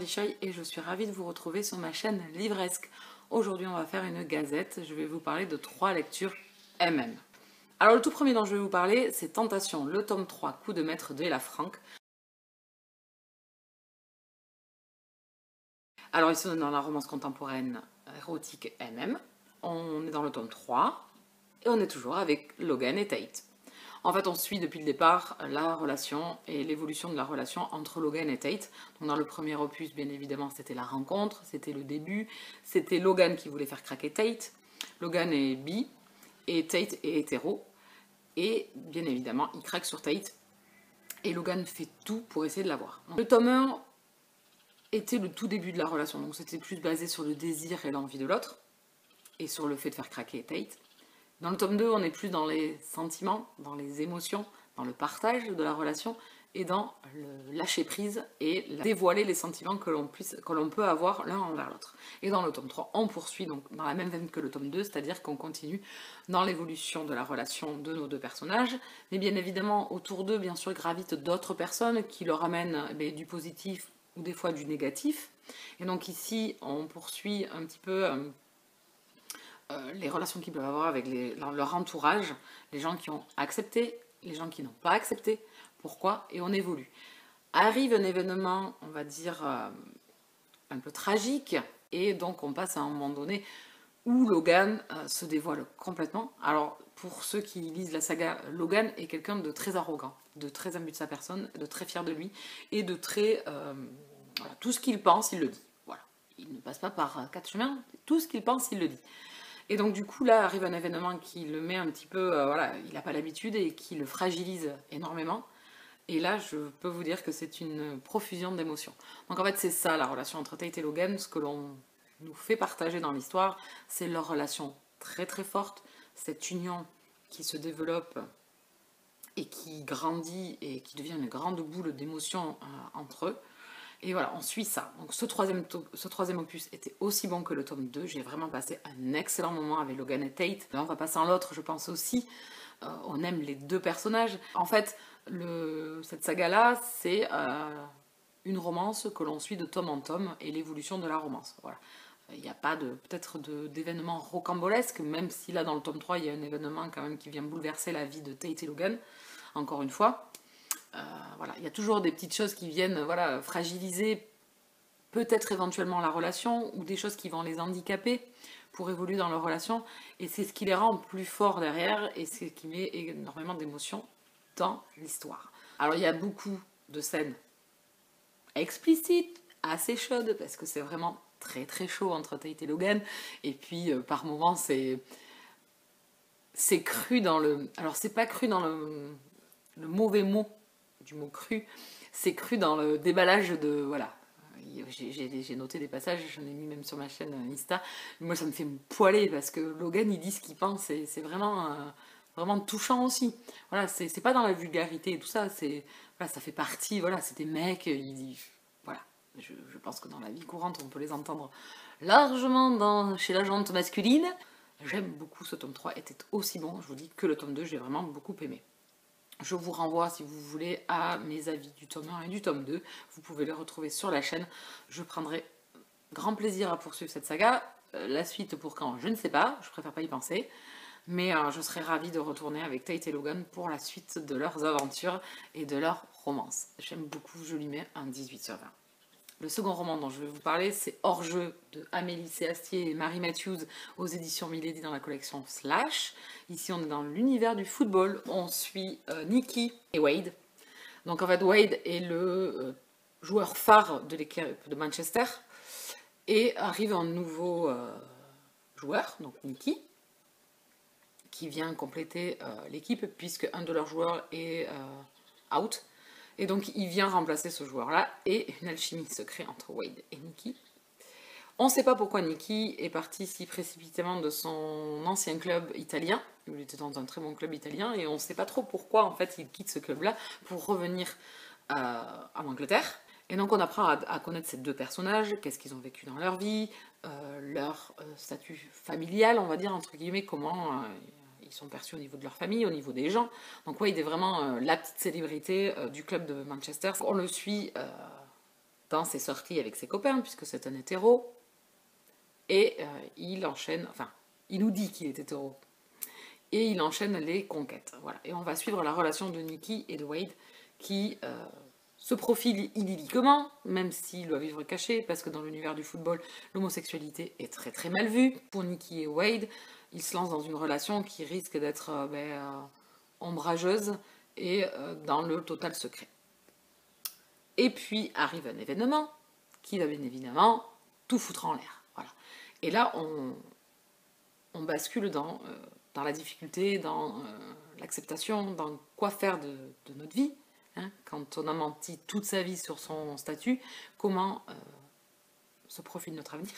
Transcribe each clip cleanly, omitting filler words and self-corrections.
Candy Shy et je suis ravie de vous retrouver sur ma chaîne Livresque. Aujourd'hui on va faire une gazette, je vais vous parler de 3 lectures MM. Alors le tout premier dont je vais vous parler c'est Tentation, le tome 3, Coup de maître de Ella Frank. Alors ici on est dans la romance contemporaine érotique MM, on est dans le tome 3 et on est toujours avec Logan et Tate. En fait, on suit depuis le départ la relation et l'évolution de la relation entre Logan et Tate. Donc dans le premier opus, bien évidemment, c'était la rencontre, c'était le début. C'était Logan qui voulait faire craquer Tate. Logan est bi et Tate est hétéro. Et bien évidemment, il craque sur Tate. Et Logan fait tout pour essayer de l'avoir. Le tome 1 était le tout début de la relation. Donc c'était plus basé sur le désir et l'envie de l'autre. Et sur le fait de faire craquer Tate. Dans le tome 2, on est plus dans les sentiments, dans les émotions, dans le partage de la relation et dans le lâcher prise et dévoiler les sentiments que l'on peut avoir l'un envers l'autre. Et dans le tome 3, on poursuit donc dans la même veine que le tome 2, c'est-à-dire qu'on continue dans l'évolution de la relation de nos deux personnages. Mais bien évidemment, autour d'eux, bien sûr, gravitent d'autres personnes qui leur amènent du positif ou des fois du négatif. Et donc ici, on poursuit un petit peu les relations qu'ils peuvent avoir avec leur entourage, les gens qui ont accepté, les gens qui n'ont pas accepté, pourquoi, et on évolue. Arrive un événement, on va dire, un peu tragique, et donc on passe à un moment donné où Logan se dévoile complètement. Alors, pour ceux qui lisent la saga, Logan est quelqu'un de très arrogant, de très imbu de sa personne, de très fier de lui, et de très... voilà, tout ce qu'il pense, il le dit. Voilà. Il ne passe pas par 4 chemins, tout ce qu'il pense, il le dit. Et donc du coup là arrive un événement qui le met un petit peu, voilà, il n'a pas l'habitude et qui le fragilise énormément. Et là je peux vous dire que c'est une profusion d'émotions. Donc en fait c'est ça la relation entre Tate et Logan, ce que l'on nous fait partager dans l'histoire, c'est leur relation très très forte, cette union qui se développe et qui grandit et qui devient une grande boule d'émotions entre eux. Et voilà, on suit ça. Donc ce troisième opus était aussi bon que le tome 2. J'ai vraiment passé un excellent moment avec Logan et Tate. Là, on va passer en l'autre, je pense aussi. On aime les deux personnages. En fait, cette saga-là, c'est une romance que l'on suit de tome en tome et l'évolution de la romance. Voilà. Il n'y a pas peut-être d'événement rocambolesque, même si là, dans le tome 3, il y a un événement quand même qui vient bouleverser la vie de Tate et Logan, encore une fois. Voilà, il y a toujours des petites choses qui viennent fragiliser peut-être éventuellement la relation ou des choses qui vont les handicaper pour évoluer dans leur relation et c'est ce qui les rend plus forts derrière et c'est ce qui met énormément d'émotions dans l'histoire. Alors il y a beaucoup de scènes explicites, assez chaudes parce que c'est vraiment très très chaud entre Tate et Logan et puis par moments c'est cru dans le... Alors c'est pas cru dans le mauvais mot du mot cru, c'est cru dans le déballage de... Voilà. J'ai noté des passages, j'en ai mis même sur ma chaîne Insta. Moi, ça me fait me poiler parce que Logan, il dit ce qu'il pense et c'est vraiment, vraiment touchant aussi. Voilà, c'est pas dans la vulgarité et tout ça, voilà, ça fait partie, voilà, c'est des mecs, voilà. Je pense que dans la vie courante, on peut les entendre largement chez la gente masculine. J'aime beaucoup ce tome 3, était aussi bon, je vous dis, que le tome 2, j'ai vraiment beaucoup aimé. Je vous renvoie, si vous voulez, à mes avis du tome 1 et du tome 2. Vous pouvez les retrouver sur la chaîne. Je prendrai grand plaisir à poursuivre cette saga. La suite pour quand, je ne sais pas. Je préfère pas y penser. Mais je serais ravie de retourner avec Tate et Logan pour la suite de leurs aventures et de leur romance. J'aime beaucoup, je lui mets un 18/20. Le second roman dont je vais vous parler, c'est Hors-jeu de Amélie Séastier et Marie Matthews aux éditions Milady dans la collection Slash. Ici, on est dans l'univers du football. On suit Nikki et Wade. Donc en fait, Wade est le joueur phare de l'équipe de Manchester. Et arrive un nouveau joueur, donc Nikki, qui vient compléter l'équipe puisque un de leurs joueurs est out. Et donc il vient remplacer ce joueur-là et une alchimie se crée entre Wade et Nikki. On ne sait pas pourquoi Nikki est parti si précipitamment de son ancien club italien. Il était dans un très bon club italien et on ne sait pas trop pourquoi en fait il quitte ce club-là pour revenir en Angleterre. Et donc on apprend à connaître ces deux personnages, qu'est-ce qu'ils ont vécu dans leur vie, leur statut familial, on va dire entre guillemets, comment... ils sont perçus au niveau de leur famille, au niveau des gens. Donc Wade est vraiment la petite célébrité du club de Manchester. On le suit dans ses sorties avec ses copains, puisque c'est un hétéro. Et il enchaîne, enfin, il nous dit qu'il est hétéro. Et il enchaîne les conquêtes. Voilà. Et on va suivre la relation de Nikki et de Wade qui se profile idylliquement, même s'il doit vivre caché, parce que dans l'univers du football, l'homosexualité est très très mal vue. Pour Nikki et Wade, ils se lancent dans une relation qui risque d'être ombrageuse et dans le total secret. Et puis arrive un événement qui va bien évidemment tout foutre en l'air. Voilà. Et là, on bascule dans la difficulté, dans l'acceptation, dans quoi faire de notre vie. Hein, quand on a menti toute sa vie sur son statut, comment se profile notre avenir.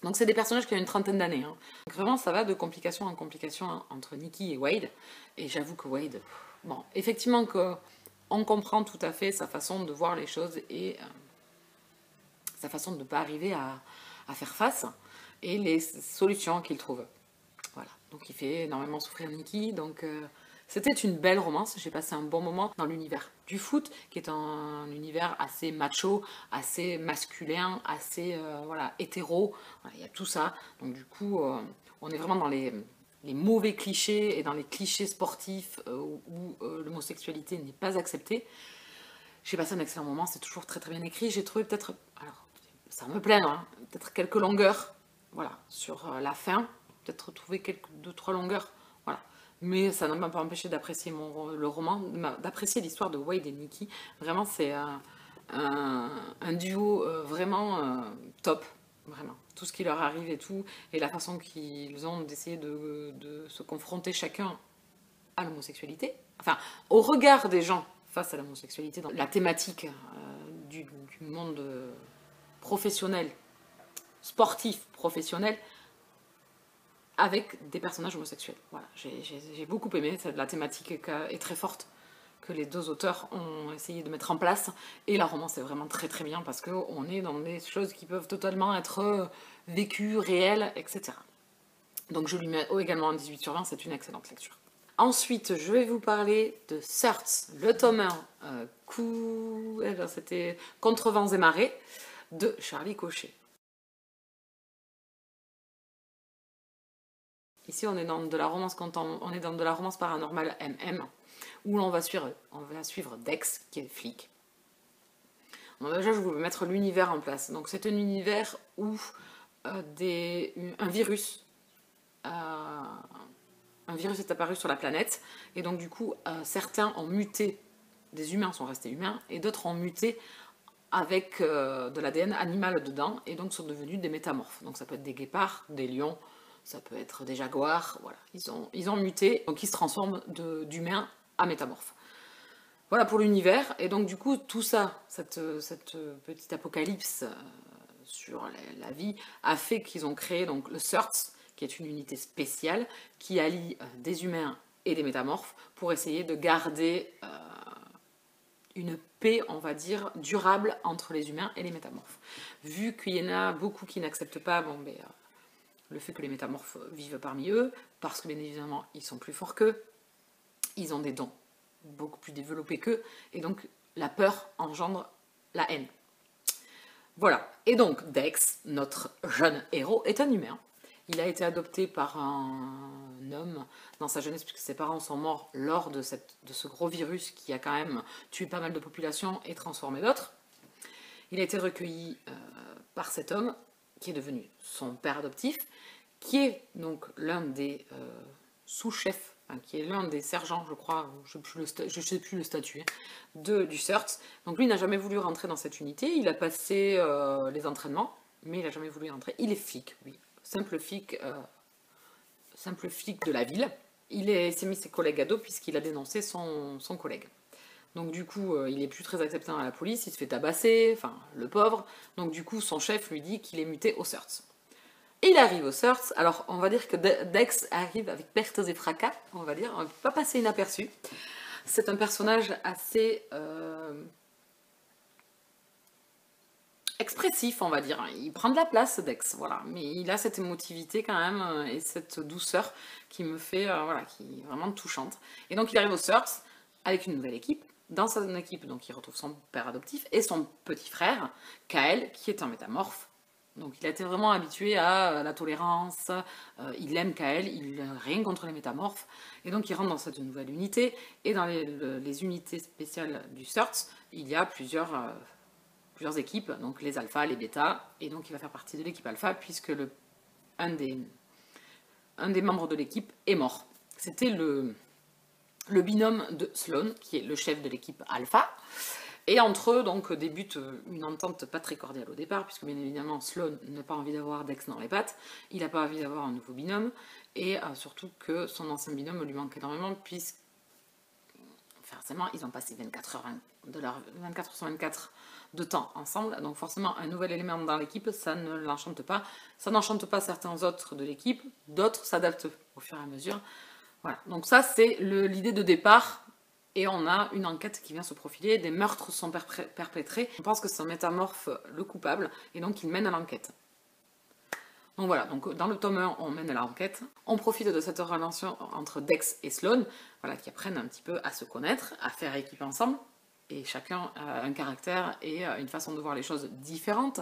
Donc c'est des personnages qui ont une trentaine d'années. Hein. Donc vraiment, ça va de complication en complication entre Nikki et Wade. Et j'avoue que Wade, bon, effectivement on comprend tout à fait sa façon de voir les choses et sa façon de ne pas arriver à faire face et les solutions qu'il trouve. Voilà, donc il fait énormément souffrir Nikki, donc c'était une belle romance, j'ai passé un bon moment dans l'univers du foot, qui est un univers assez macho, assez masculin, assez voilà, hétéro, voilà, il y a tout ça, donc du coup on est vraiment dans les mauvais clichés et dans les clichés sportifs où l'homosexualité n'est pas acceptée. J'ai passé un excellent moment, c'est toujours très très bien écrit, j'ai trouvé peut-être, alors ça me plaît, hein, peut-être quelques longueurs, voilà, sur la fin, peut-être trouver deux, trois longueurs, voilà. Mais ça ne m'a pas empêché d'apprécier le roman, d'apprécier l'histoire de Wade et Nikki. Vraiment, c'est un duo vraiment top, vraiment. Tout ce qui leur arrive et tout, et la façon qu'ils ont d'essayer de se confronter chacun à l'homosexualité, enfin, au regard des gens face à l'homosexualité, dans la thématique du monde professionnel, sportif professionnel, avec des personnages homosexuels. Voilà, j'ai beaucoup aimé, la thématique est très forte, que les deux auteurs ont essayé de mettre en place, et la romance est vraiment très très bien, parce qu'on est dans des choses qui peuvent totalement être vécues, réelles, etc. Donc je lui mets également un 18 sur 20, c'est une excellente lecture. Ensuite, je vais vous parler de Search, le tome 1, c'était Contre vents et marées, de Charlie Cochet. Ici, on est dans de la romance paranormale MM, où on va suivre Dex, qui est flic. Donc déjà, je vais mettre l'univers en place. Donc c'est un univers où un virus est apparu sur la planète, et donc du coup, certains ont muté, des humains sont restés humains, et d'autres ont muté avec de l'ADN animal dedans, et donc sont devenus des métamorphes. Donc ça peut être des guépards, des lions, ça peut être des jaguars, voilà. Ils ont muté, donc ils se transforment d'humains à métamorphes. Voilà pour l'univers, et donc du coup, tout ça, cette petite apocalypse sur la vie, a fait qu'ils ont créé donc le Search, qui est une unité spéciale, qui allie des humains et des métamorphes, pour essayer de garder une paix, on va dire, durable entre les humains et les métamorphes. Vu qu'il y en a beaucoup qui n'acceptent pas, le fait que les métamorphes vivent parmi eux, parce que bien évidemment ils sont plus forts qu'eux, ils ont des dons beaucoup plus développés qu'eux, et donc la peur engendre la haine. Voilà, et donc Dex, notre jeune héros, est un humain. Il a été adopté par un homme dans sa jeunesse, puisque ses parents sont morts lors de ce gros virus qui a quand même tué pas mal de populations et transformé d'autres. Il a été recueilli par cet homme, qui est devenu son père adoptif, qui est donc l'un des sous-chefs, enfin, qui est l'un des sergents, je crois, je ne sais plus le statut, du Search. Donc lui n'a jamais voulu rentrer dans cette unité, il a passé les entraînements, mais il n'a jamais voulu rentrer. Il est flic, oui, simple flic de la ville. Il s'est mis ses collègues à dos puisqu'il a dénoncé son collègue. Donc du coup, il est plus très acceptant à la police, il se fait tabasser, enfin, le pauvre. Donc du coup, son chef lui dit qu'il est muté au Search. Il arrive au Search, alors on va dire que Dex arrive avec pertes et fracas, on va dire, on ne peut pas passer inaperçu. C'est un personnage assez expressif, on va dire. Il prend de la place, Dex, voilà. Mais il a cette émotivité quand même et cette douceur qui me fait, voilà, qui est vraiment touchante. Et donc il arrive au Search avec une nouvelle équipe, dans son équipe, donc il retrouve son père adoptif et son petit frère, Kael, qui est un métamorphe. Donc il a été vraiment habitué à la tolérance, il aime Kael, il n'a rien contre les métamorphes, et donc il rentre dans cette nouvelle unité, et dans les unités spéciales du CERTS, il y a plusieurs équipes, donc les alphas, les bêtas, et donc il va faire partie de l'équipe alpha, puisque un des membres de l'équipe est mort. C'était le binôme de Sloan, qui est le chef de l'équipe alpha. Et entre eux, donc, débute une entente pas très cordiale au départ, puisque bien évidemment, Sloan n'a pas envie d'avoir Dex dans les pattes, il n'a pas envie d'avoir un nouveau binôme, et surtout que son ancien binôme lui manque énormément, puisque forcément, ils ont passé 24 heures sur 24 de temps ensemble, donc forcément, un nouvel élément dans l'équipe, ça ne l'enchante pas. Ça n'enchante pas certains autres de l'équipe, d'autres s'adaptent au fur et à mesure. Voilà, donc ça, c'est l'idée de départ. Et on a une enquête qui vient se profiler, des meurtres sont perpétrés. On pense que c'est un métamorphe le coupable, et donc il mène à l'enquête. Donc voilà, donc dans le tome 1, on mène à l'enquête. On profite de cette relation entre Dex et Sloan, voilà, qui apprennent un petit peu à se connaître, à faire équipe ensemble, et chacun a un caractère et une façon de voir les choses différentes.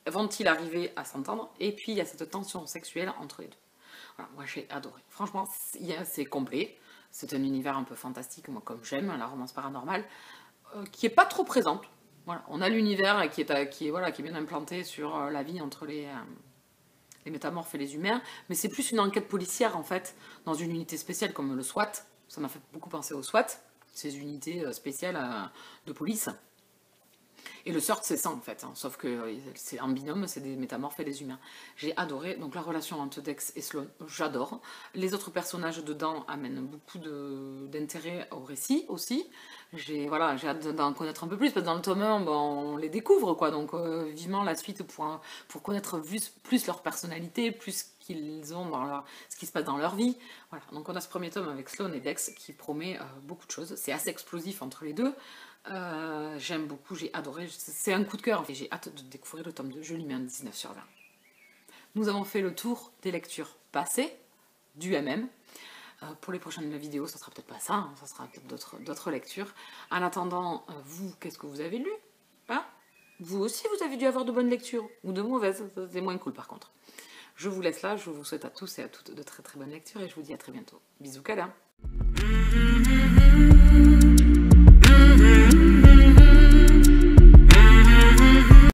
Vont-ils arriver à s'entendre? Et puis il y a cette tension sexuelle entre les deux. Voilà, moi j'ai adoré. Franchement, c'est complet. C'est un univers un peu fantastique, moi comme j'aime, la romance paranormale, qui n'est pas trop présente. Voilà, on a l'univers qui est bien implanté sur la vie entre les métamorphes et les humains, mais c'est plus une enquête policière en fait, dans une unité spéciale comme le SWAT. Ça m'a fait beaucoup penser au SWAT, ces unités spéciales de police. Et le sort c'est ça en fait, hein, sauf que c'est en binôme, c'est des métamorphes et des humains. J'ai adoré, donc la relation entre Dex et Sloan, j'adore. Les autres personnages dedans amènent beaucoup d'intérêt au récit aussi. J'ai hâte d'en connaître un peu plus, parce que dans le tome 1, on les découvre, quoi, donc vivement la suite pour connaître plus leur personnalité, plus qu'ils ont dans ce qui se passe dans leur vie. Voilà, donc on a ce premier tome avec Sloan et Dex qui promet beaucoup de choses. C'est assez explosif entre les deux. J'aime beaucoup, j'ai adoré, c'est un coup de cœur et j'ai hâte de découvrir le tome 2, je lui mets un 19 sur 20. Nous avons fait le tour des lectures passées du MM. Pour les prochaines vidéos, ça sera peut-être pas ça, hein, ça sera peut-être d'autres lectures. En attendant, vous, qu'est-ce que vous avez lu, hein? Vous aussi, vous avez dû avoir de bonnes lectures, ou de mauvaises, c'est moins cool par contre. Je vous laisse là, je vous souhaite à tous et à toutes de très très bonnes lectures et je vous dis à très bientôt. Bisous câlins.